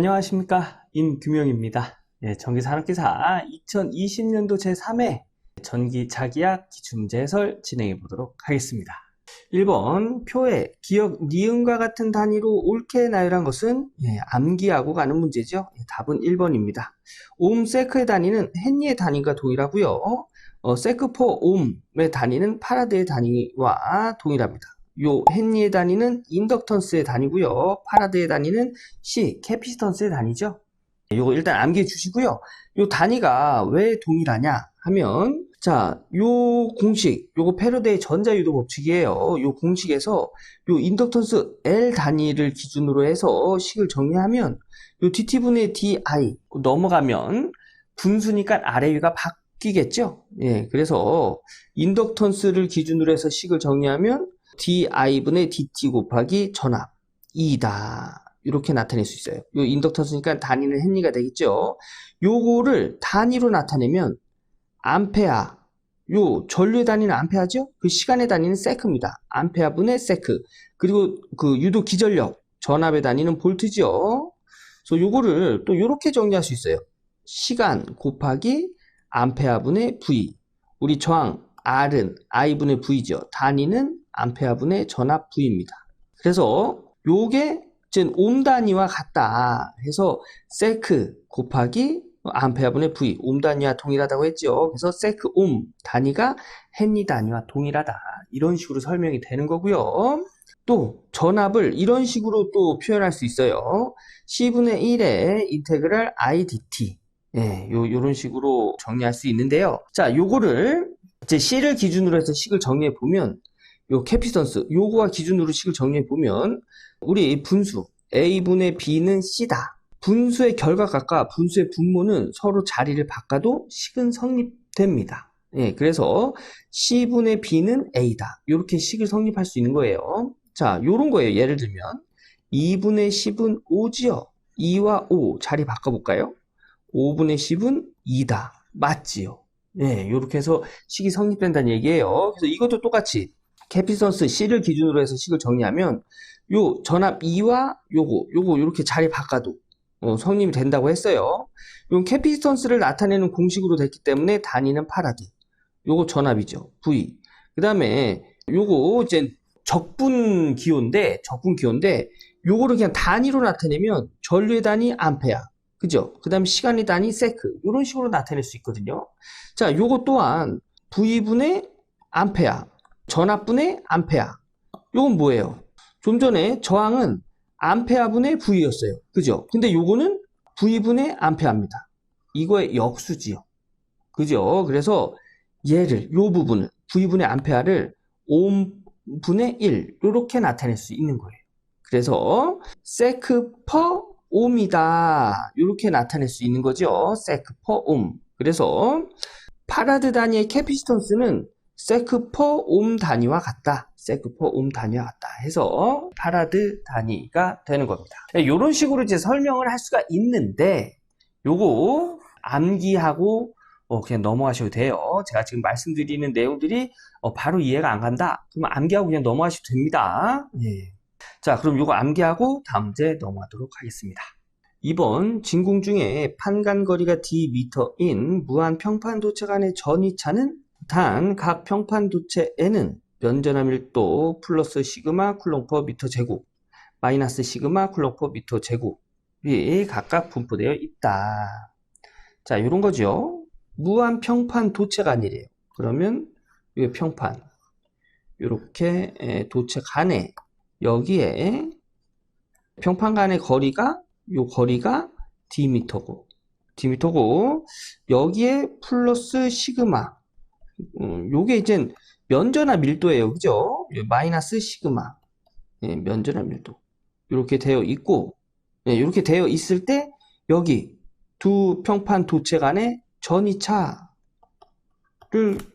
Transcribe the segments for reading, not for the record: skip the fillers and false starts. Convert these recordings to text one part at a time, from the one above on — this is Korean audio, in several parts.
안녕하십니까, 임규명입니다. 전기산업기사 2020년도 제3회 전기자기약 기출문제 해설 진행해 보도록 하겠습니다. 1번, 표에 기역 니은과 같은 단위로 옳게 나열한 것은 암기하고 가는 문제죠. 답은 1번입니다. 옴세크의 단위는 헨리의 단위가 동일하고요. 세크/포 옴의 단위는 파라드의 단위와 동일합니다. 요 헨리의 단위는 인덕턴스의 단위고요. 파라드의 단위는 C, 캐피시턴스의 단위죠. 요거 일단 암기해 주시고요. 요 단위가 왜 동일하냐 하면, 자, 요 공식, 요거 패러데의 전자유도 법칙이에요. 요 공식에서 요 인덕턴스 L 단위를 기준으로 해서 식을 정리하면 요 dt분의 di 넘어가면 분수니까 아래 위가 바뀌겠죠. 그래서 인덕턴스를 기준으로 해서 식을 정리하면 di분의 dt 곱하기 전압 2다. 이렇게 나타낼 수 있어요. 요 인덕턴스니까 단위는 헨리가 되겠죠. 요거를 단위로 나타내면 암페아, 요 전류의 단위는 암페아죠? 그 시간의 단위는 세크입니다. 암페아분의 세크. 그리고 그 유도 기전력, 전압의 단위는 볼트죠. 그래서 요거를 또 요렇게 정리할 수 있어요. 시간 곱하기 암페아분의 V. 우리 저항 R은 I분의 V죠. 단위는 암페아분의 전압 V입니다. 그래서 요게 즉 옴 단위와 같다 해서 세크 곱하기 암페아분의 V, 옴 단위와 동일하다고 했죠. 그래서 세크 옴 단위가 헨리 단위와 동일하다. 이런 식으로 설명이 되는 거고요. 또 전압을 이런 식으로 또 표현할 수 있어요. C분의 1의 인테그랄 IDT. 요런 식으로 정리할 수 있는데요. 자, 요거를 이제 C를 기준으로 해서 식을 정리해 보면, 요 캐피시턴스, 요거와 기준으로 식을 정리해 보면, 우리 분수 A분의 B는 C다. 분수의 결과값과 분수의 분모는 서로 자리를 바꿔도 식은 성립됩니다. 그래서 C분의 B는 A다. 이렇게 식을 성립할 수 있는 거예요. 자, 요런 거예요. 예를 들면 2분의 10은 5지요. 2와 5 자리 바꿔볼까요? 5분의 10은 2다. 맞지요? 요렇게 해서 식이 성립된다는 얘기예요. 그래서 이것도 똑같이 캐피시턴스 C를 기준으로 해서 식을 정리하면 요 전압 2와 요거 이렇게 자리 바꿔도 성립이 된다고 했어요. 요 캐피시턴스를 나타내는 공식으로 됐기 때문에 단위는 파라드. 요거 전압이죠. V. 그 다음에 요거 이제 적분 기호인데 요거를 그냥 단위로 나타내면 전류의 단위 암페아. 그죠? 그 다음에 시간의 단위 세크. 요런 식으로 나타낼 수 있거든요. 자, 요거 또한 V분의 암페아. 전압분의 암페아. 요건 뭐예요? 좀 전에 저항은 암페아분의 V였어요. 그죠? 근데 요거는 V분의 암페아입니다. 이거의 역수지요. 그죠? 그래서 얘를, 요 부분을, V분의 암페아를 옴분의 1, 요렇게 나타낼 수 있는 거예요. 그래서 세크 퍼 옴이다. 요렇게 나타낼 수 있는 거죠. 세크 퍼 옴. 그래서 파라드 단위의 캐피시턴스는 세크 퍼 옴 단위와 같다. 세크 퍼 옴 단위와 같다 해서 파라드 단위가 되는 겁니다. 이런 식으로 이제 설명을 할 수가 있는데, 요거 암기하고 그냥 넘어가셔도 돼요. 제가 지금 말씀드리는 내용들이 바로 이해가 안 간다. 그럼 암기하고 그냥 넘어가셔도 됩니다. 자, 그럼 요거 암기하고 다음 문제 넘어가도록 하겠습니다. 2번, 진공 중에 판간거리가 dm인 무한 평판도체 간의 전이차는 단 각 평판도체에는 면전화 밀도 플러스 시그마 쿨롱 퍼 미터 제곱 마이너스 시그마 쿨롱 퍼 미터 제곱이 각각 분포되어 있다. 자, 이런 거죠. 무한 평판 도체가 아니래요. 그러면 이 평판 이렇게 도체 간에 여기에 평판 간의 거리가 요 거리가 d미터고 여기에 플러스 시그마 요게 이제 면전화 밀도예요. 그죠? 마이너스 시그마 면전화 밀도 이렇게 되어 있고, 이렇게 되어 있을 때 여기 두 평판 도체 간의 전이차를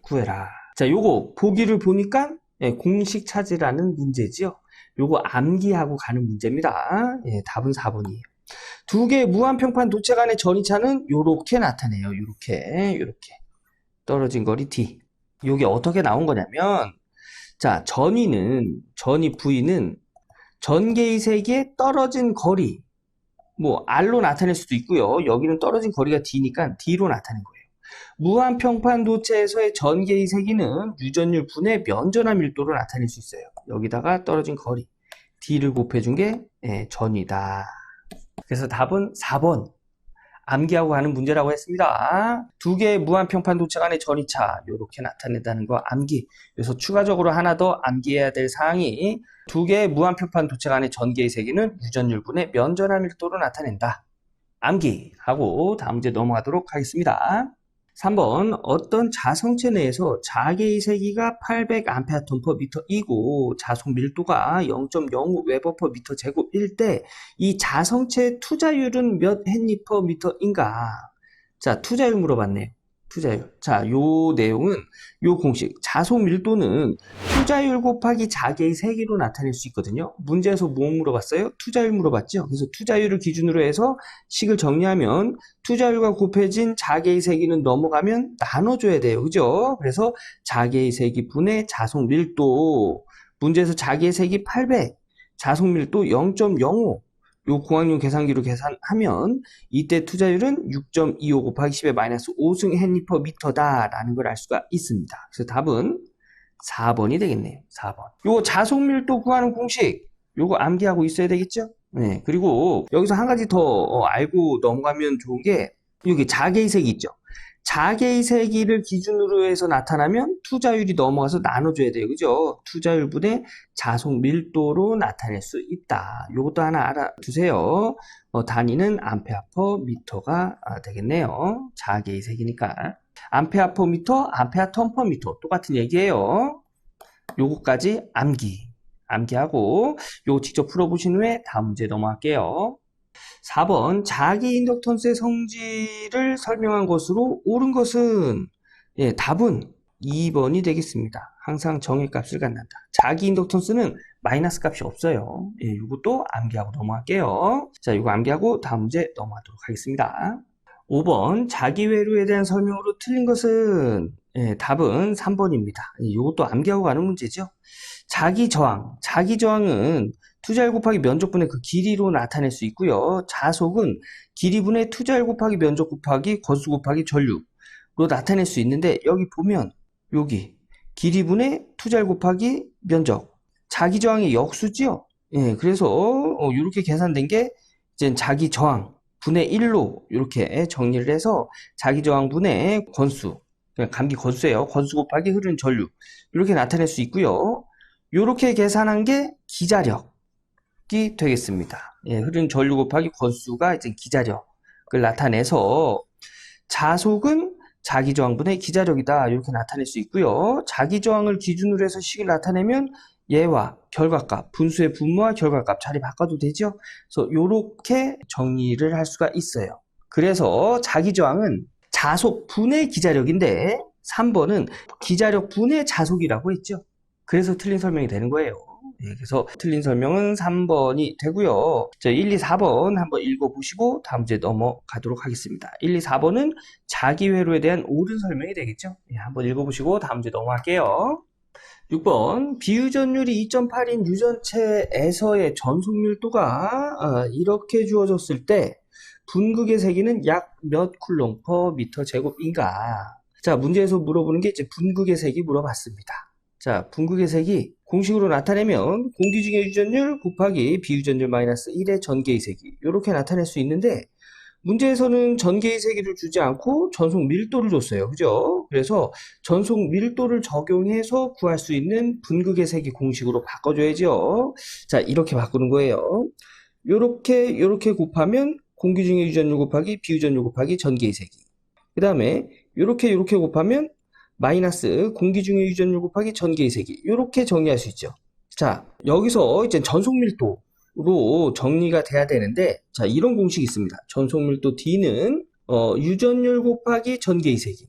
구해라. 자, 요거 보기를 보니까 공식 찾으라는 문제지요. 요거 암기하고 가는 문제입니다. 답은 4번이에요. 두 개의 무한평판 도체 간의 전이차는 요렇게 나타내요. 요렇게 떨어진 거리 D. 요게 어떻게 나온 거냐면, 자, 전위 V는 전개의 세기에 떨어진 거리 뭐 R로 나타낼 수도 있고요. 여기는 떨어진 거리가 D니까 D로 나타낸 거예요. 무한평판 도체에서의 전개의 세기는 유전율 분의 면전화 밀도로 나타낼 수 있어요. 여기다가 떨어진 거리 D를 곱해준 게 전이다. 그래서 답은 4번 암기하고 가는 문제라고 했습니다. 두 개의 무한평판 도체 간의 전이차 이렇게 나타낸다는 거 암기. 그래서 추가적으로 하나 더 암기해야 될 사항이 두 개의 무한평판 도체 간의 전개의 세기는 유전율 분의 면전화 밀도로 나타낸다. 암기하고 다음 문제 넘어가도록 하겠습니다. 3번 어떤 자성체 내에서 자개의 세기가 800A/m이고 자속 밀도가 0.05 웨버/미터 제곱일 때 이 자성체의 투자율은 몇 헨리/미터인가? 자, 투자율 물어봤네요. 투자율. 자, 요 내용은 요 공식 자속 밀도는 투자율 곱하기 자개의 세기로 나타낼 수 있거든요. 문제에서 뭐 물어봤어요? 투자율 물어봤죠. 그래서 투자율을 기준으로 해서 식을 정리하면 투자율과 곱해진 자개의 세기는 넘어가면 나눠줘야 돼요. 그죠? 그래서 자개의 세기 분의 자속 밀도. 문제에서 자개의 세기 800, 자속 밀도 0.05. 요 공학용 계산기로 계산하면 이때 투자율은 6.25 곱하기 10의 마이너스 5승 헨리/미터다 라는 걸 알 수가 있습니다. 그래서 답은 4번이 되겠네요. 4번. 요 자속 밀도 구하는 공식 요거 암기하고 있어야 되겠죠? 네. 그리고 여기서 한 가지 더 알고 넘어가면 좋은 게 여기 자개의 세기 있죠? 자개의 세기를 기준으로 해서 나타나면 투자율이 넘어가서 나눠줘야 돼요. 그죠? 투자율 분의 자속 밀도로 나타낼 수 있다. 이것도 하나 알아두세요. 단위는 암페어/미터가 되겠네요. 자개의 세기니까. 암페어/미터, 암페어/턴/미터 똑같은 얘기예요. 요거까지 암기하고 요거 직접 풀어보신 후에 다음 문제 넘어갈게요. 4번 자기 인덕턴스의 성질을 설명한 것으로 옳은 것은 답은 2번이 되겠습니다. 항상 정의값을 갖는다. 자기 인덕턴스는 마이너스 값이 없어요. 이것도 암기하고 넘어갈게요. 자, 이거 암기하고 다음 문제 넘어가도록 하겠습니다. 5번 자기 회로에 대한 설명으로 틀린 것은 답은 3번입니다. 이것도 암기하고 가는 문제죠. 자기 저항은 투자율 곱하기 면적분의 그 길이로 나타낼 수 있고요. 자속은 길이분의 투자율 곱하기 면적 곱하기 거수 곱하기 전류로 나타낼 수 있는데 여기 보면 여기 길이분의 투자율 곱하기 면적 자기 저항의 역수죠. 그래서 이렇게 계산된 게 이제 자기 저항 분의 1로 이렇게 정리를 해서 자기 저항 분의 건수 그냥 감기 건수예요. 건수 곱하기 흐르는 전류 이렇게 나타낼 수 있고요. 이렇게 계산한 게 기자력이 되겠습니다. 흐르는 전류 곱하기 건수가 이제 기자력을 나타내서 자속은 자기 저항분의 기자력이다 이렇게 나타낼 수 있고요. 자기 저항을 기준으로 해서 식을 나타내면 얘와 결과값, 분수의 분모와 결과값 자리 바꿔도 되죠. 그래서 이렇게 정리를 할 수가 있어요. 그래서 자기 저항은 자속 분의 기자력인데 3번은 기자력 분의 자속이라고 했죠. 그래서 틀린 설명이 되는 거예요. 그래서 틀린 설명은 3번이 되고요. 1, 2, 4번 한번 읽어보시고 다음 문제 넘어가도록 하겠습니다. 1, 2, 4번은 자기 회로에 대한 옳은 설명이 되겠죠. 한번 읽어보시고 다음 문제 넘어갈게요. 6번 비유전율이 2.8인 유전체에서의 전속 밀도가 이렇게 주어졌을 때 분극의 세기는 약 몇 쿨롱/미터 제곱인가? 자, 문제에서 물어보는 게 이제 분극의 세기 물어봤습니다. 자, 분극의 세기 공식으로 나타내면 공기 중의 유전율 곱하기 비유전율 마이너스 1의 전개의 세기 이렇게 나타낼 수 있는데 문제에서는 전개의 세기를 주지 않고 전속 밀도를 줬어요. 그죠? 그래서 전속 밀도를 적용해서 구할 수 있는 분극의 세기 공식으로 바꿔줘야죠. 자, 이렇게 바꾸는 거예요. 요렇게 곱하면 공기 중의 유전율 곱하기 비유전율 곱하기 전개의 세기. 그 다음에 요렇게 곱하면 마이너스 공기 중의 유전율 곱하기 전개의 세기 이렇게 정리할 수 있죠. 자, 여기서 이제 전속 밀도로 정리가 돼야 되는데 자, 이런 공식이 있습니다. 전속 밀도 D는 유전율 곱하기 전개의 세기.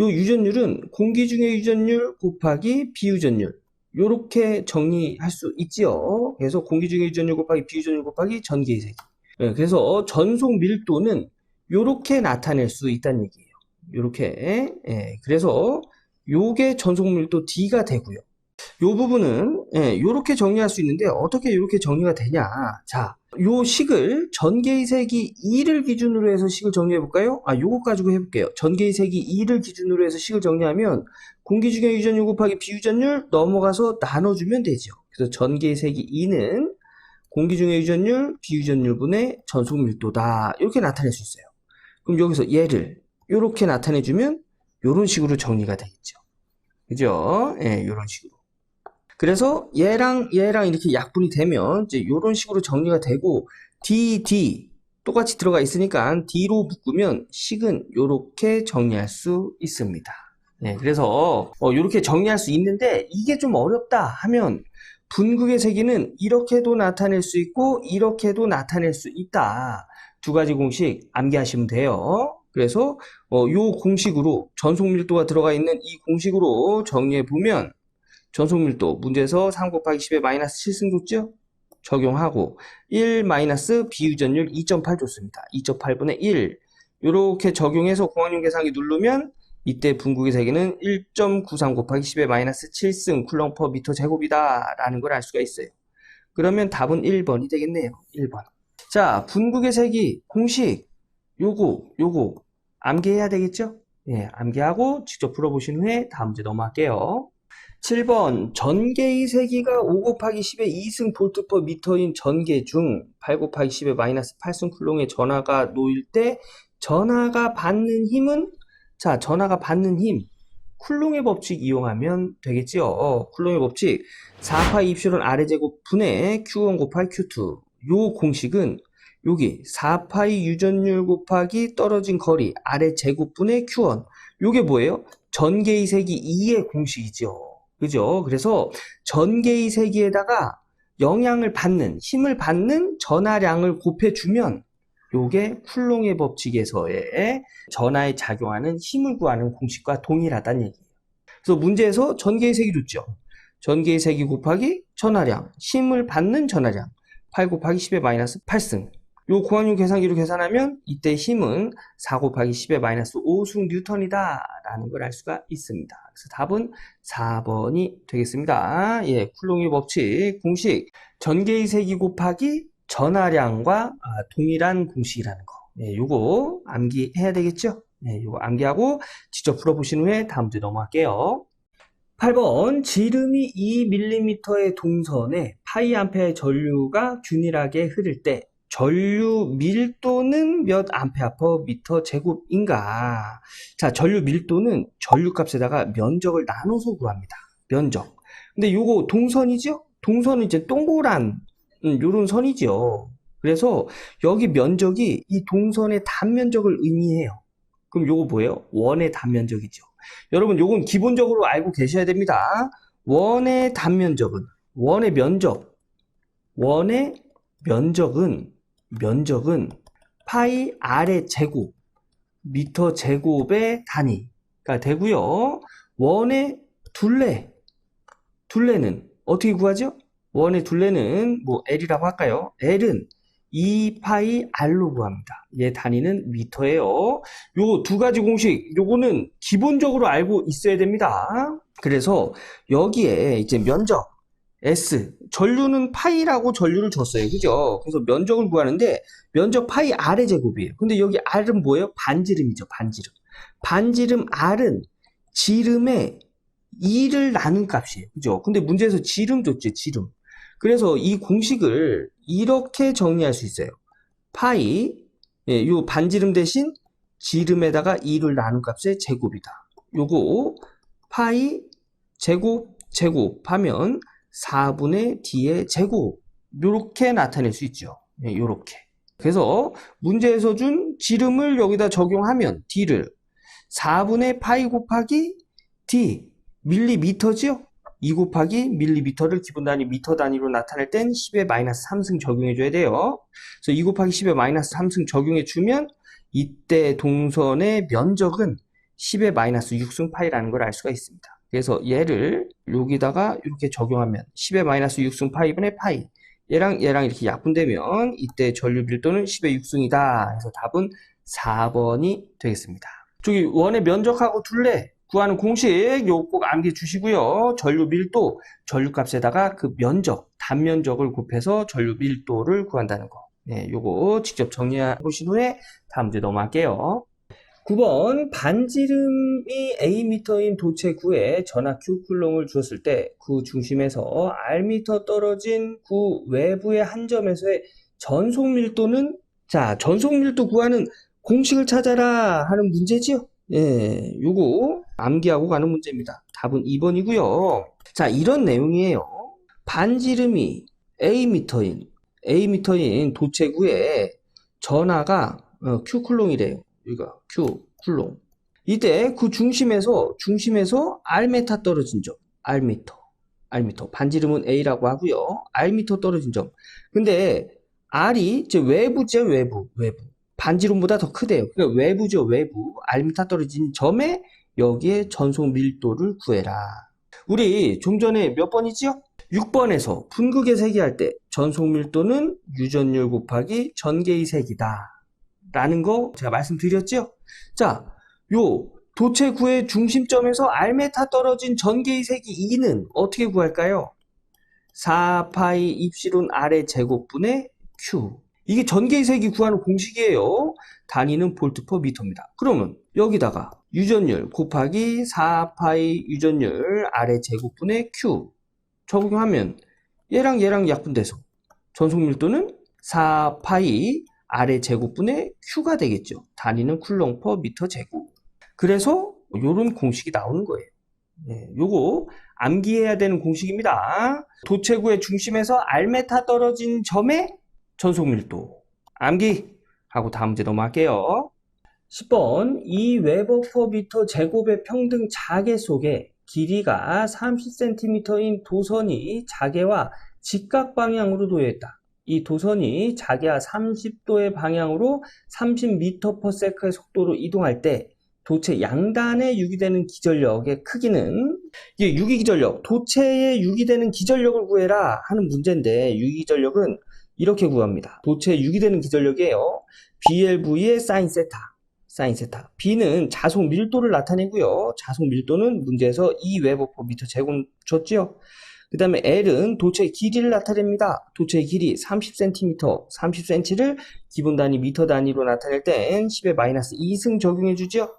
요 유전율은 공기 중의 유전율 곱하기 비유전율 이렇게 정리할 수 있지요. 그래서 공기 중의 유전율 곱하기 비유전율 곱하기 전개의 세기. 그래서 전속 밀도는 이렇게 나타낼 수 있다는 얘기예요. 요렇게. 그래서 요게 전속 밀도 D가 되고요. 요 부분은 요렇게 정리할 수 있는데 어떻게 요렇게 정리가 되냐. 자, 요 식을 전개의 세기 2를 기준으로 해서 식을 정리해 볼까요? 요거 가지고 해볼게요. 전개의 세기 2를 기준으로 해서 식을 정리하면 공기중의 유전율 곱하기 비유전율 넘어가서 나눠주면 되죠. 그래서 전개의 세기 2는 공기중의 유전율, 비유전율분의 전속밀도다. 이렇게 나타낼 수 있어요. 그럼 여기서 얘를 이렇게 나타내주면 이런 식으로 정리가 되겠죠. 그죠? 이런 식으로. 그래서 얘랑 이렇게 약분이 되면 이제 이런 식으로 정리가 되고 D 똑같이 들어가 있으니까 D로 묶으면 식은 이렇게 정리할 수 있습니다. 그래서 이렇게 정리할 수 있는데 이게 좀 어렵다 하면 분극의 세기는 이렇게도 나타낼 수 있고 이렇게도 나타낼 수 있다. 두 가지 공식 암기하시면 돼요. 그래서 요 공식으로 전속밀도가 들어가 있는 이 공식으로 정리해 보면 전속밀도 문제에서 3 곱하기 10의 마이너스 7승 줬죠? 적용하고 1 마이너스 비유전율 2.8 줬습니다. 2.8분의 1 이렇게 적용해서 공학용 계산기 누르면 이때 분극의 세기는 1.93 곱하기 10의 마이너스 7승 쿨롱 퍼 미터 제곱이다 라는 걸 알 수가 있어요. 그러면 답은 1번이 되겠네요. 1번. 자, 분극의 세기 공식 요거 암기해야 되겠죠? 암기하고 직접 풀어보신 후에 다음 문제 넘어갈게요. 7번 전개의 세기가 5 곱하기 10의 2승 볼트 퍼 미터인 전개 중 8 곱하기 10의 마이너스 8승 쿨롱의 전하가 놓일 때 전하가 받는 힘은 자, 전하가 받는 힘 쿨롱의 법칙 이용하면 되겠지요. 쿨롱의 법칙 4파이 입실론 아래 제곱 분의 Q1 곱하기 Q2 요 공식은 여기 4파이 유전율 곱하기 떨어진 거리 아래 제곱분의 Q1 요게 뭐예요? 전개의 세기 2의 공식이죠. 그죠? 그래서 전개의 세기에다가 영향을 받는 힘을 받는 전하량을 곱해주면 요게 쿨롱의 법칙에서의 전하에 작용하는 힘을 구하는 공식과 동일하다는 얘기예요. 그래서 문제에서 전개의 세기 줬죠. 전개의 세기 곱하기 전하량 힘을 받는 전하량 8 곱하기 10의 마이너스 8승 요 공학용 계산기로 계산하면 이때 힘은 4 곱하기 10의 마이너스 5승 뉴턴이다 라는 걸 알 수가 있습니다. 그래서 답은 4번이 되겠습니다. 쿨롱의 법칙 공식 전개의 세기 곱하기 전하량과 동일한 공식이라는 거. 요거 암기해야 되겠죠? 요거 암기하고 직접 풀어보신 후에 다음 문제 넘어갈게요. 8번 지름이 2mm의 동선에 파이 암페어의 전류가 균일하게 흐를 때 전류 밀도는 몇 암페어 퍼 미터 제곱인가? 자, 전류 밀도는 전류 값에다가 면적을 나눠서 구합니다. 면적. 근데 요거 동선이죠? 동선은 이제 동그란 요런 선이죠. 그래서 여기 면적이 이 동선의 단면적을 의미해요. 그럼 요거 뭐예요? 원의 단면적이죠. 여러분 요건 기본적으로 알고 계셔야 됩니다. 원의 단면적은 원의 면적은 파이 r의 제곱 미터 제곱의 단위가 되고요. 원의 둘레는 어떻게 구하죠? 원의 둘레는 뭐 L이라고 할까요? L은 2파이 R로 구합니다. 얘 단위는 미터예요. 요 두 가지 공식, 요거는 기본적으로 알고 있어야 됩니다. 그래서 여기에 이제 면적 S, 전류는 파이라고 전류를 줬어요. 그죠? 그래서 면적을 구하는데 면적 파이 R의 제곱이에요. 근데 여기 R은 뭐예요? 반지름이죠. 반지름 R은 지름의 2를 나눈 값이에요. 그죠? 근데 문제에서 지름 줬죠. 지름. 그래서 이 공식을 이렇게 정리할 수 있어요. 파이, 요 반지름 대신 지름에다가 2를 나눈 값의 제곱이다. 요거 파이 제곱하면 4분의 D의 제곱 요렇게 나타낼 수 있죠. 요렇게. 그래서 문제에서 준 지름을 여기다 적용하면 D를 4분의 파이 곱하기 D 밀리미터죠? 2 곱하기 밀리미터를 기본 단위 미터 단위로 나타낼 땐 10의 마이너스 3승 적용해줘야 돼요. 그래서 2 곱하기 10의 마이너스 3승 적용해주면 이때 동선의 면적은 10의 마이너스 6승 파이라는 걸 알 수가 있습니다. 그래서 얘를 여기다가 이렇게 적용하면 10의 마이너스 6승 파이분의 파이 얘랑 이렇게 약분되면 이때 전류 밀도는 10의 6승이다. 그래서 답은 4번이 되겠습니다. 저기 원의 면적하고 둘레 구하는 공식 요거 꼭 암기해 주시고요. 전류 밀도, 전류값에다가 그 면적, 단면적을 곱해서 전류 밀도를 구한다는 거. 네, 요거 직접 정리해 보신 후에 다음 문제 넘어갈게요. 9번 반지름이 A미터인 도체 구에 전하 Q쿨롱을 주었을 때 구 중심에서 R미터 떨어진 구 외부의 한 점에서의 전속 밀도는, 자, 전속 밀도 구하는 공식을 찾아라 하는 문제지요. 예, 요거 암기하고 가는 문제입니다. 답은 2번이고요. 자, 이런 내용이에요. 반지름이 A미터인 도체 구에 전하가 Q쿨롱이래요. 여기가 Q쿨롱. 이때 그 중심에서 R메타 떨어진 점, R미터. 반지름은 A라고 하고요. R미터 떨어진 점. 근데 R이 이제 외부죠, 외부. 반지름보다 더 크대요. 그러니까 외부죠, 외부. R미터 떨어진 점에 여기에 전속 밀도를 구해라. 우리 좀 전에 몇 번이지요? 6번에서 분극의 세기 할 때 전속 밀도는 유전율 곱하기 전개의 세기다 라는 거 제가 말씀드렸죠? 자, 요 도체 구의 중심점에서 R메타 떨어진 전개의 세기 2는 어떻게 구할까요? 4파이 입실온 R의 제곱분의 Q. 이게 전개의 세기 구하는 공식이에요. 단위는 볼트 퍼 미터입니다. 그러면 여기다가 유전율 곱하기 4파이 유전율 R의 제곱분의 Q 적용하면 얘랑 약분돼서 전속 밀도는 4파이 R의 제곱분의 Q가 되겠죠. 단위는 쿨롱 퍼 미터 제곱. 그래서 요런 공식이 나오는 거예요. 네, 요거 암기해야 되는 공식입니다. 도체구의 중심에서 R메타 떨어진 점의 전속 밀도. 암기하고 다음 문제 넘어갈게요. 10번 이 웨버 퍼 미터 제곱의 평등 자개 속에 길이가 30cm인 도선이 자개와 직각 방향으로 놓여있다. 이 도선이 자개와 30도의 방향으로 30m/s의 속도로 이동할 때 도체 양단에 유기되는 기전력의 크기는, 이게 유기기전력, 도체에 유기되는 기전력을 구해라 하는 문제인데, 유기기전력은 이렇게 구합니다. 도체에 유기되는 기전력이에요. BLV의 사인 세타. B는 자속 밀도를 나타내고요. 자속 밀도는 문제에서 2웨버/미터 제곱 줬죠. 그 다음에 L은 도체의 길이를 나타냅니다. 도체의 길이 30cm, 30cm를 기본 단위 미터 단위로 나타낼 땐 10의 마이너스 2승 적용해 주죠.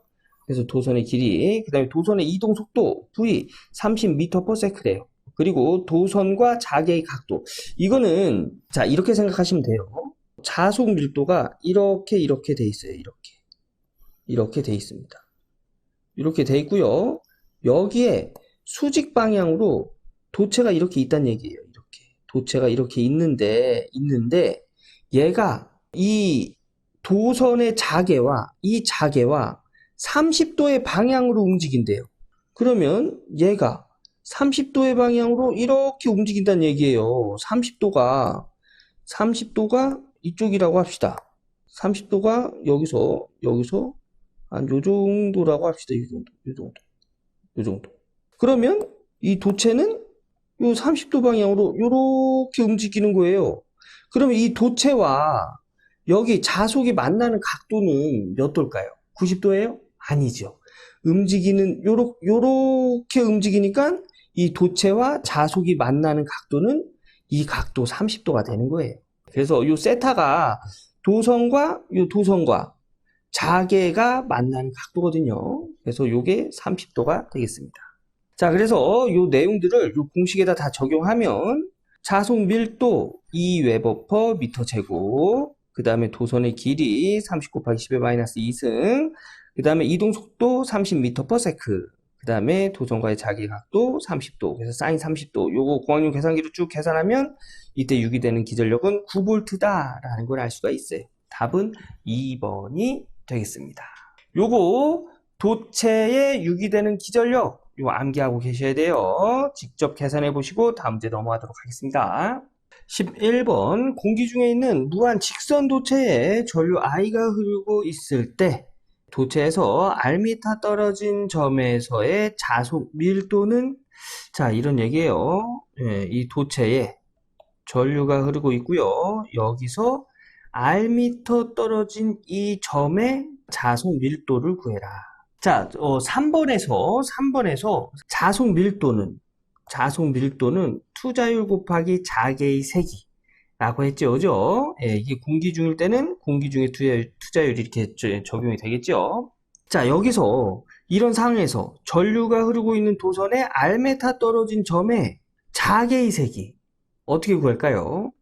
그래서 도선의 길이, 그 다음에 도선의 이동 속도 V 30m/s래요. 그리고 도선과 자개의 각도. 이거는 자, 이렇게 생각하시면 돼요. 자속 밀도가 이렇게 돼 있어요. 이렇게 돼 있습니다. 이렇게 돼 있고요. 여기에 수직 방향으로 도체가 이렇게 있다는 얘기예요. 도체가 이렇게 있는데 얘가 이 도선의 자개와 이 자개와 30도의 방향으로 움직인대요. 그러면 얘가 30도의 방향으로 이렇게 움직인다는 얘기예요. 30도가 이쪽이라고 합시다. 30도가 여기서 한 요 정도라고 합시다. 요 정도. 그러면 이 도체는 요 30도 방향으로 요렇게 움직이는 거예요. 그러면 이 도체와 여기 자속이 만나는 각도는 몇 도일까요? 90도예요? 아니죠. 요렇게 움직이니까 이 도체와 자속이 만나는 각도는 이 각도 30도가 되는 거예요. 그래서 요 세타가 도선과 자개가 만나는 각도거든요. 그래서 요게 30도가 되겠습니다. 자, 그래서 요 내용들을 요 공식에다 다 적용하면 자속 밀도 2웨버/미터 제곱, 그 다음에 도선의 길이 30 곱하기 10의 마이너스 2승, 그 다음에 이동 속도 30m/s, 그 다음에 도선과의 자개 각도 30도, 그래서 사인 30도. 요거 공학용 계산기로 쭉 계산하면 이때 유기되는 기전력은 9V다라는 걸 알 수가 있어요. 답은 2번이 되겠습니다. 요거 도체에 유기되는 기전력 요거 암기하고 계셔야 돼요. 직접 계산해 보시고 다음 문제 넘어가도록 하겠습니다. 11번 공기 중에 있는 무한 직선 도체에 전류 I가 흐르고 있을 때 도체에서 R미터 떨어진 점에서의 자속 밀도는, 자, 이런 얘기예요. 예, 이 도체에 전류가 흐르고 있고요. 여기서 R미터 떨어진 이 점의 자속 밀도를 구해라. 자, 3번에서 자속 밀도는 투자율 곱하기 자개의 세기라고 했죠. 그죠? 예, 이게 공기 중일 때는 공기 중의 투자율이 이렇게 적용이 되겠죠. 자, 여기서 이런 상황에서 전류가 흐르고 있는 도선에 R메타 떨어진 점에 자개의 세기 어떻게 구할까요?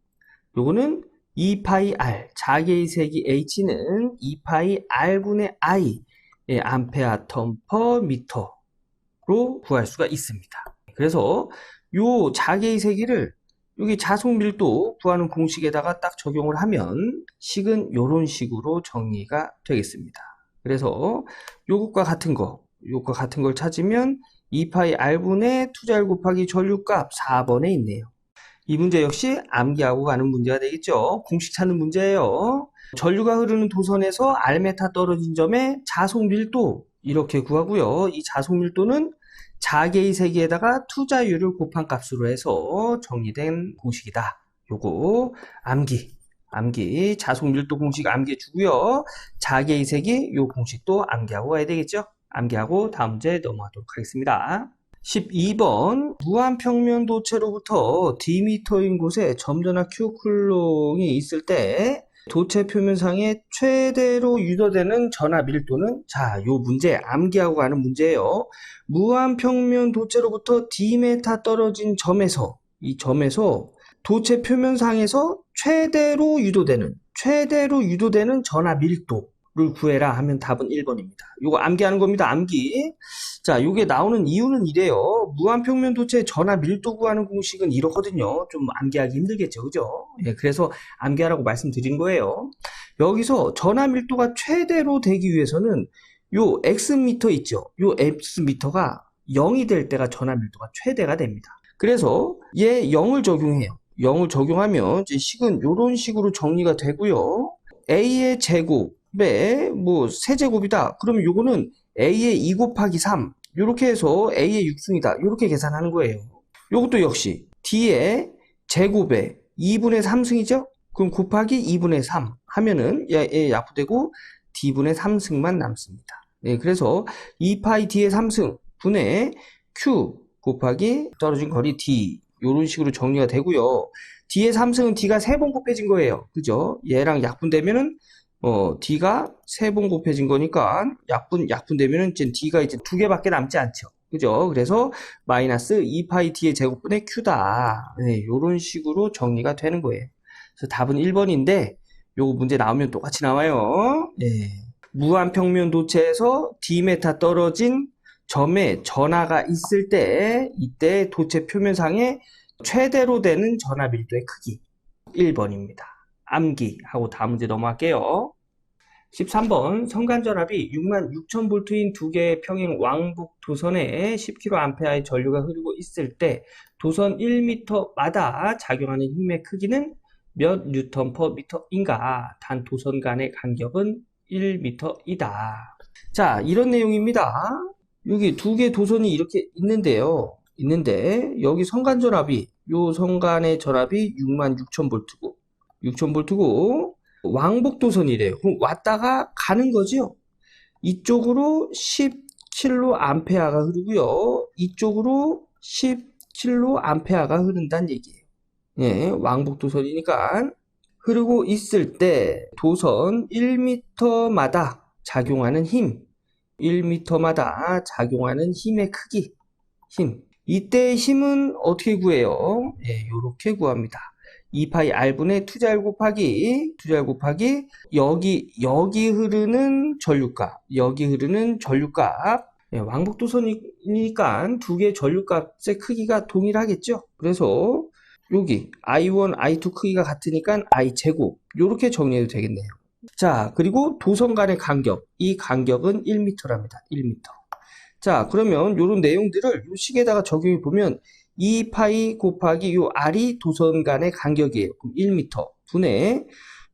요거는 2파이 R, 자개의 세기 H는 2파이 R분의 I, 예, 암페아 턴 퍼 미터로 구할 수가 있습니다. 그래서 요 자개의 세기를 여기 자속 밀도 구하는 공식에다가 딱 적용을 하면 식은 요런 식으로 정리가 되겠습니다. 그래서 요것과 같은 걸 찾으면 2파이 R분의 투자율 곱하기 전류값 4번에 있네요. 이 문제 역시 암기하고 가는 문제가 되겠죠. 공식 찾는 문제예요. 전류가 흐르는 도선에서 R메타 떨어진 점의 자속 밀도 이렇게 구하고요. 이 자속 밀도는 자개의 세기에다가 투자율을 곱한 값으로 해서 정리된 공식이다. 요거 암기 자속 밀도 공식 암기해 주고요. 자개의 세기 요 공식도 암기하고 가야 되겠죠. 암기하고 다음 문제 넘어가도록 하겠습니다. 12번 무한평면 도체로부터 D미터인 곳에 점전화 Q 쿨롱이 있을 때 도체 표면상에 최대로 유도되는 전하 밀도는, 자, 요 문제 암기하고 가는 문제예요. 무한평면 도체로부터 D메타 떨어진 점에서, 이 점에서 도체 표면상에서 최대로 유도되는 전하 밀도를 구해라 하면 답은 1번입니다. 요거 암기하는 겁니다. 암기. 자, 요게 나오는 이유는 이래요. 무한평면 도체의 전하 밀도 구하는 공식은 이렇거든요. 좀 암기하기 힘들겠죠. 그죠? 예, 그래서 암기하라고 말씀드린 거예요. 여기서 전하 밀도가 최대로 되기 위해서는 요 X미터 있죠. 요 X미터가 0이 될 때가 전하 밀도가 최대가 됩니다. 그래서 얘 0을 적용해요. 0을 적용하면 이제 식은 요런 식으로 정리가 되고요. A의 제곱에 뭐 세제곱이다. 그러면 요거는 A의 2 곱하기 3 이렇게 해서 A의 6승이다. 이렇게 계산하는 거예요. 요것도 역시 D의 제곱에 2분의 3승이죠? 그럼 곱하기 2분의 3 하면은 얘 약분되고 D분의 3승만 남습니다. 네, 그래서 2파이 D의 3승 분의 Q 곱하기 떨어진 거리 D 이런 식으로 정리가 되고요. D의 3승은 D가 3번 곱해진 거예요. 그죠? 얘랑 약분되면은 D가 3번 곱해진 거니까 약분되면은 이제 D가 이제 2개밖에 남지 않죠. 그죠? 그래서 마이너스 2파이 D의 제곱분의 Q다. 네, 요런 식으로 정리가 되는 거예요. 그래서 답은 1번인데 요거 문제 나오면 똑같이 나와요. 네. 무한평면 도체에서 D메타 떨어진 점에 전하가 있을 때 이때 도체 표면상에 최대로 되는 전하 밀도의 크기 1번입니다. 암기하고 다음 문제 넘어갈게요. 13번 성간전압이 66,000V인 두 개의 평행 왕복 도선에 10kA의 전류가 흐르고 있을 때 도선 1m마다 작용하는 힘의 크기는 몇 뉴턴 퍼 미터인가? 단 도선 간의 간격은 1m이다. 자, 이런 내용입니다. 여기 두 개 도선이 이렇게 있는데요. 여기 성간전압이 요 성간의 전압이 66,000V고 6,000V고 왕복 도선이래요. 그럼 왔다가 가는 거죠. 이쪽으로 10kA가 흐르고요. 이쪽으로 10kA가 흐른다는 얘기예요. 예, 왕복 도선이니까 흐르고 있을 때 도선 1m마다 작용하는 힘, 1m마다 작용하는 힘의 크기, 이때의 힘은 어떻게 구해요? 예, 요렇게 구합니다. 2파이 R분의 투자율 곱하기 여기 흐르는 전류값, 예, 왕복도선이니까 두 개의 전류값의 크기가 동일하겠죠? 그래서 여기 I1, I2 크기가 같으니까 I 제곱 요렇게 정리해도 되겠네요. 자, 그리고 도선 간의 간격, 이 간격은 1m랍니다. 1m. 자, 그러면 요런 내용들을 요 식에다가 적용해 보면 2파이 곱하기 요 R이 도선 간의 간격이에요. 그럼 1m 분의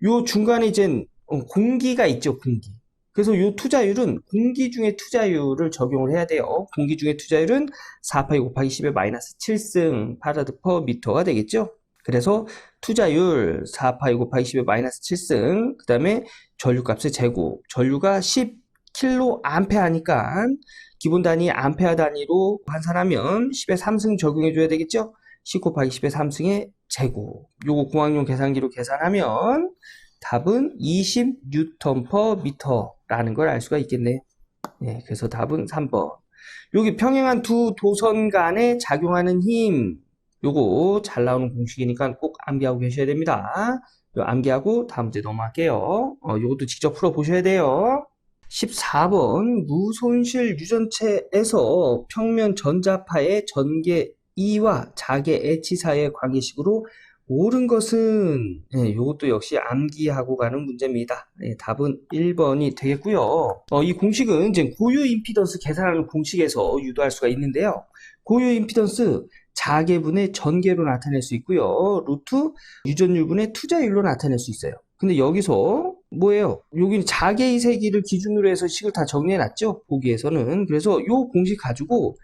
요 중간에 이제 공기가 있죠, 공기. 그래서 요 투자율은 공기 중의 투자율을 적용을 해야 돼요. 공기 중의 투자율은 4파이 곱하기 10의 마이너스 7승 파라드 퍼 미터가 되겠죠. 그래서 투자율 4파이 곱하기 10의 마이너스 7승, 그 다음에 전류값의 제곱, 전류가 10 킬로암페어니까 기본 단위 암페어 단위로 환산하면 10의 3승 적용해 줘야 되겠죠? 10 곱하기 10의 3승의 제곱. 요거 공학용 계산기로 계산하면 답은 20N/m라는 걸 알 수가 있겠네요. 네, 그래서 답은 3번. 여기 평행한 두 도선 간에 작용하는 힘. 요거 잘 나오는 공식이니까 꼭 암기하고 계셔야 됩니다. 요 암기하고 다음 문제 넘어갈게요. 요것도 직접 풀어보셔야 돼요. 14번 무손실 유전체에서 평면 전자파의 전개 E와 자개 H 사이의 관계식으로 옳은 것은 이것도 역시 암기하고 가는 문제입니다. 답은 1번이 되겠고요. 이 공식은 이제 고유 임피던스 계산하는 공식에서 유도할 수가 있는데요. 고유 임피던스 자개분의 전개로 나타낼 수 있고요. 루트 유전율분의 투자율로 나타낼 수 있어요. 근데 여기서 뭐예요? 여기는 자개의 세기를 기준으로 해서 식을 다 정리해놨죠? 보기에서는. 그래서 이 공식 가지고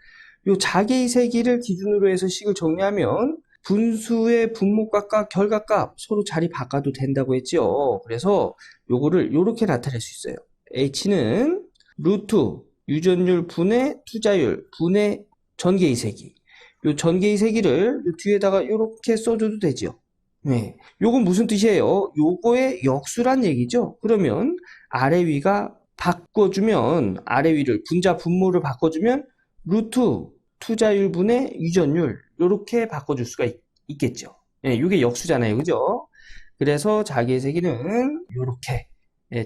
이 자개의 세기를 기준으로 해서 식을 정리하면 분수의 분모값과 결과값 서로 자리 바꿔도 된다고 했죠. 그래서 요거를 요렇게 나타낼 수 있어요. H는 루트 유전율 분의 투자율 분의 전개의 세기. 요 전개의 세기를 요 뒤에다가 요렇게 써줘도 되죠. 네. 요건 무슨 뜻이에요? 요거의 역수란 얘기죠. 그러면 아래 위가 바꿔주면 아래 위를 분자 분모를 바꿔주면 루트 투자율 분의 유전율 요렇게 바꿔줄 수가 있겠죠. 예, 요게 역수잖아요. 그죠? 그래서 자기의 세기는 요렇게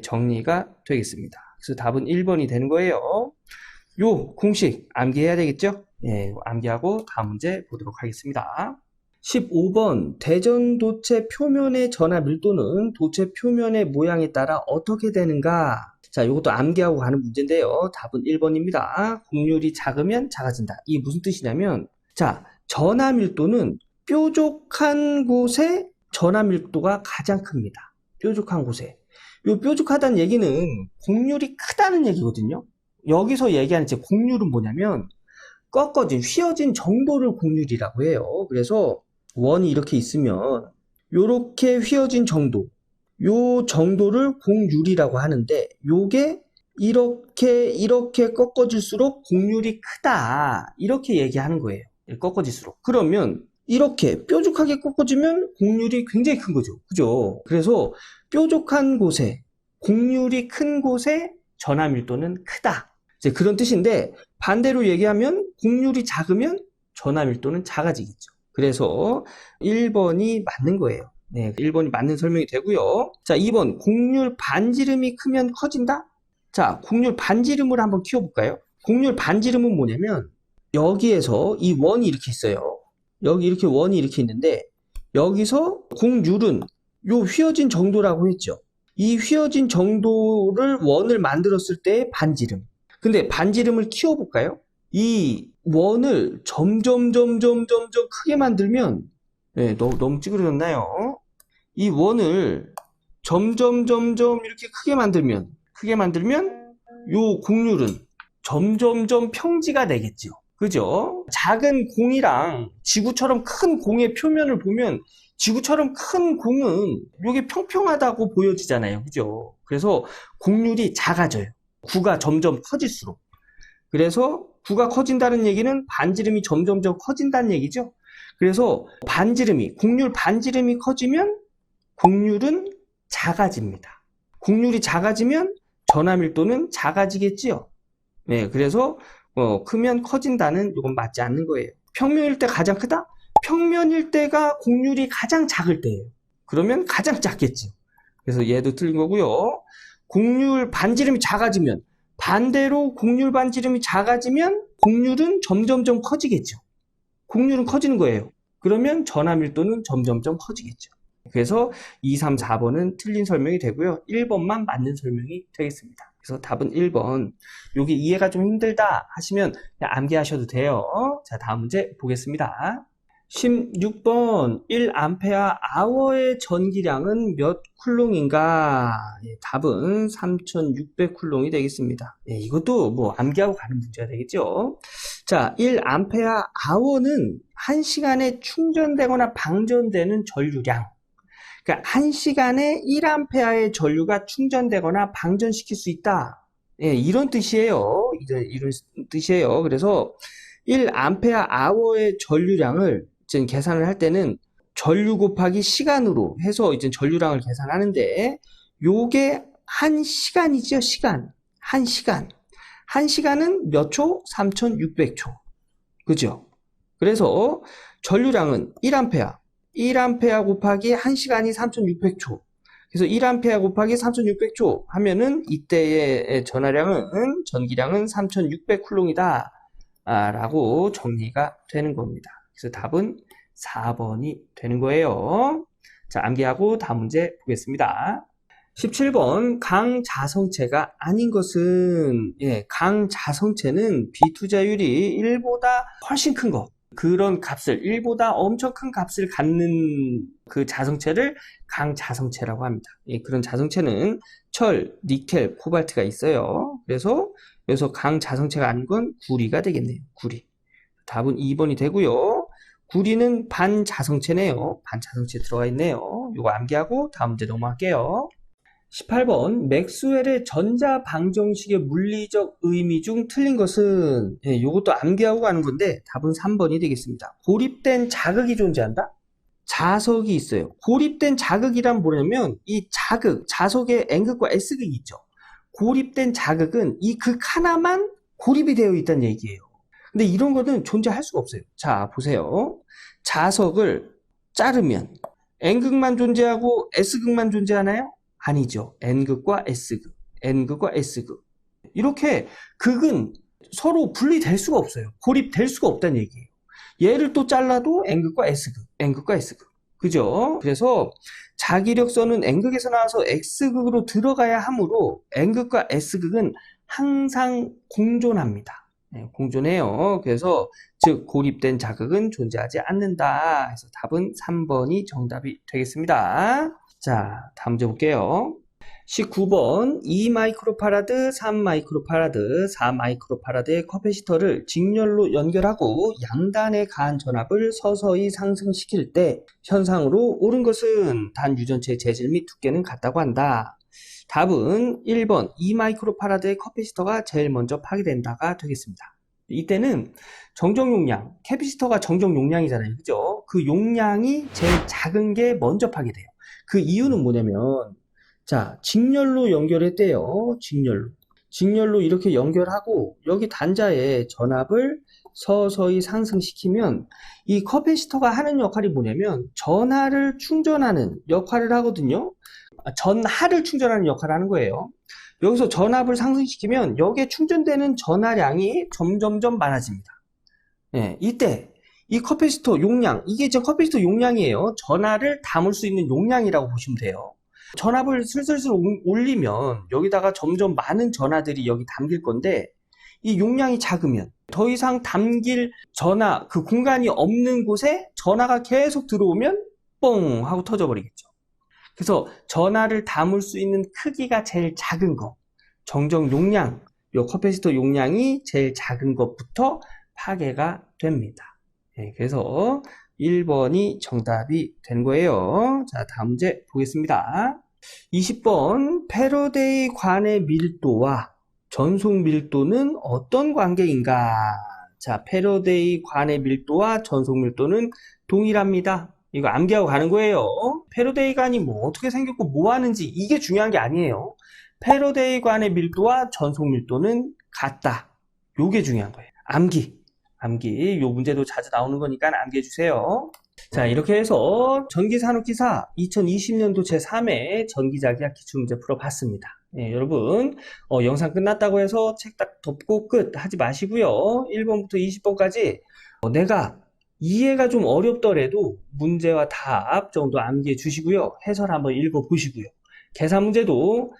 정리가 되겠습니다. 그래서 답은 1번이 되는 거예요. 요 공식 암기해야 되겠죠? 예, 암기하고 다음 문제 보도록 하겠습니다. 15번 대전도체 표면의 전하 밀도는 도체 표면의 모양에 따라 어떻게 되는가? 자, 이것도 암기하고 가는 문제인데요. 답은 1번입니다. 곡률이 작으면 작아진다. 이게 무슨 뜻이냐면, 자, 전하 밀도는 뾰족한 곳에 전하 밀도가 가장 큽니다. 뾰족한 곳에. 요 뾰족하다는 얘기는 곡률이 크다는 얘기거든요. 여기서 얘기하는 제 곡률은 뭐냐면, 꺾어진, 휘어진 정도를 곡률이라고 해요. 그래서 원이 이렇게 있으면, 요렇게 휘어진 정도. 요 정도를 곡률이라고 하는데 요게 이렇게 꺾어질수록 곡률이 크다 이렇게 얘기하는 거예요. 꺾어질수록. 그러면 이렇게 뾰족하게 꺾어지면 곡률이 굉장히 큰 거죠. 그죠? 그래서 뾰족한 곳에 곡률이 큰 곳에 전하 밀도는 크다. 이제 그런 뜻인데 반대로 얘기하면 곡률이 작으면 전하 밀도는 작아지겠죠. 그래서 1번이 맞는 거예요. 네, 1번이 맞는 설명이 되고요. 자, 2번 곡률 반지름이 크면 커진다? 자, 곡률 반지름을 한번 키워볼까요? 곡률 반지름은 뭐냐면 여기에서 이 원이 이렇게 있어요. 여기 이렇게 원이 이렇게 있는데 여기서 곡률은 요 휘어진 정도라고 했죠. 이 휘어진 정도를 원을 만들었을 때의 반지름. 근데 반지름을 키워볼까요? 이 원을 점점 크게 만들면 네, 너무 찌그러졌나요? 이 원을 점점 이렇게 크게 만들면 요 곡률은 점점 평지가 되겠죠. 그죠? 작은 공이랑 지구처럼 큰 공의 표면을 보면 지구처럼 큰 공은 요게 평평하다고 보여지잖아요. 그죠? 그래서 곡률이 작아져요. 구가 점점 커질수록. 그래서 구가 커진다는 얘기는 반지름이 점점 커진다는 얘기죠. 그래서 곡률 반지름이 커지면 곡률은 작아집니다. 곡률이 작아지면 전하 밀도는 작아지겠지요. 네, 그래서 크면 커진다는 이건 맞지 않는 거예요. 평면일 때 가장 크다? 평면일 때가 곡률이 가장 작을 때예요. 그러면 가장 작겠죠. 그래서 얘도 틀린 거고요. 곡률 반지름이 작아지면 반대로 곡률 반지름이 작아지면 곡률은 점점 커지겠죠. 곡률은 커지는 거예요. 그러면 전하 밀도는 점점 커지겠죠. 그래서 2, 3, 4번은 틀린 설명이 되고요. 1번만 맞는 설명이 되겠습니다. 그래서 답은 1번. 여기 이해가 좀 힘들다 하시면 그냥 암기하셔도 돼요. 자, 다음 문제 보겠습니다. 16번 1A의 전기량은 몇 쿨롱인가? 답은 3600쿨롱이 되겠습니다. 이것도 뭐 암기하고 가는 문제가 되겠죠. 자, 1A는 1시간에 충전되거나 방전되는 전류량. 그러니까 1시간에 1A의 전류가 충전되거나 방전시킬 수 있다. 예, 이런 뜻이에요. 이런 뜻이에요. 그래서 1A의 전류량을 이제 계산을 할 때는 전류 곱하기 시간으로 해서 이제 전류량을 계산하는데, 요게 한 시간이죠, 시간. 한 시간. 한 시간은 몇 초? 3600초. 그죠? 그래서 전류량은 1A. 1A 곱하기 1시간이 3600초. 그래서 1A 곱하기 3600초 하면은 이때의 전기량은 3600쿨롱이다. 라고 정리가 되는 겁니다. 그래서 답은 4번이 되는 거예요. 자, 암기하고 다음 문제 보겠습니다. 17번 강자성체가 아닌 것은, 강자성체는 비투자율이 1보다 훨씬 큰 거, 그런 값을 1보다 엄청 큰 값을 갖는 그 자성체를 강자성체라고 합니다. 그런 자성체는 철, 니켈, 코발트가 있어요. 그래서 여기서 강자성체가 아닌 건 구리가 되겠네요. 구리. 답은 2번이 되고요. 구리는 반자성체네요. 반자성체 들어가 있네요. 이거 암기하고 다음 문제 넘어갈게요. 18번 맥스웰의 전자방정식의 물리적 의미 중 틀린 것은, 이것도 암기하고 가는 건데 답은 3번이 되겠습니다. 고립된 자극이 존재한다? 자석이 있어요. 고립된 자극이란 뭐냐면 이 자석에 N극과 S극이 있죠. 고립된 자극은 이 극 하나만 고립이 되어 있다는 얘기예요. 근데 이런 거는 존재할 수가 없어요. 자, 보세요. 자석을 자르면 N극만 존재하고 S극만 존재하나요? 아니죠. N극과 S극, N극과 S극. 이렇게 극은 서로 분리될 수가 없어요. 고립될 수가 없다는 얘기예요. 얘를 또 잘라도 N극과 S극, N극과 S극. 그죠? 그래서 자기력선은 N극에서 나와서 X극으로 들어가야 하므로 N극과 S극은 항상 공존합니다. 공존해요. 그래서 즉 고립된 자극은 존재하지 않는다. 그래서 답은 3번이 정답이 되겠습니다. 자, 다음 문제 볼게요. 19번 2마이크로파라드, 3마이크로파라드, 4마이크로파라드의 커패시터를 직렬로 연결하고 양단에 가한 전압을 서서히 상승시킬 때 현상으로 옳은 것은 단 유전체의 재질 및 두께는 같다고 한다. 답은 1번 2마이크로파라드의 커패시터가 제일 먼저 파괴된다가 되겠습니다. 이때는 정정 용량, 캐피시터가 정정 용량이잖아요. 그죠? 그 용량이 제일 작은 게 먼저 파괴돼요. 그 이유는 뭐냐면, 자, 직렬로 연결했대요. 직렬로 이렇게 연결하고 여기 단자에 전압을 서서히 상승시키면 이 커패시터가 하는 역할이 뭐냐면 전하를 충전하는 역할을 하거든요. 전하를 충전하는 역할을 하는 거예요. 여기서 전압을 상승시키면 여기에 충전되는 전하량이 점점점 많아집니다. 이때 이 커패시터 용량, 이게 저 커패시터 용량이에요. 전하를 담을 수 있는 용량이라고 보시면 돼요. 전압을 슬슬슬 올리면 여기다가 점점 많은 전하들이 여기 담길 건데 이 용량이 작으면 더 이상 담길 전하, 그 공간이 없는 곳에 전하가 계속 들어오면 뽕 하고 터져버리겠죠. 그래서 전하를 담을 수 있는 크기가 제일 작은 거, 정정 용량, 요 커패시터 용량이 제일 작은 것부터 파괴가 됩니다. 그래서 1번이 정답이 된 거예요. 자, 다음 문제 보겠습니다. 20번 패러데이 관의 밀도와 전속 밀도는 어떤 관계인가? 자, 패러데이 관의 밀도와 전속 밀도는 동일합니다. 이거 암기하고 가는 거예요. 패러데이 관이 뭐 어떻게 생겼고 뭐 하는지 이게 중요한 게 아니에요. 패러데이 관의 밀도와 전속 밀도는 같다. 요게 중요한 거예요. 암기. 요 문제도 자주 나오는 거니까 암기해 주세요. 자, 이렇게 해서 전기산업기사 2020년도 제3회 전기자기학 기출문제 풀어봤습니다. 여러분 영상 끝났다고 해서 책 딱 덮고 끝 하지 마시고요. 1번부터 20번까지 내가 이해가 좀 어렵더라도 문제와 답 정도 암기해 주시고요. 해설 한번 읽어보시고요. 계산 문제도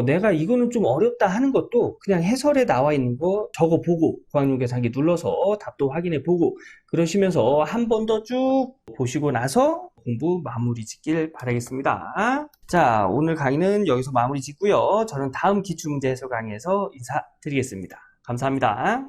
내가 이거는 좀 어렵다 하는 것도 그냥 해설에 나와 있는 거 적어보고 고학년 계산기 눌러서 답도 확인해보고 그러시면서 한 번 더 쭉 보시고 나서 공부 마무리 짓길 바라겠습니다. 자, 오늘 강의는 여기서 마무리 짓고요. 저는 다음 기출문제 해설 강의에서 인사드리겠습니다. 감사합니다.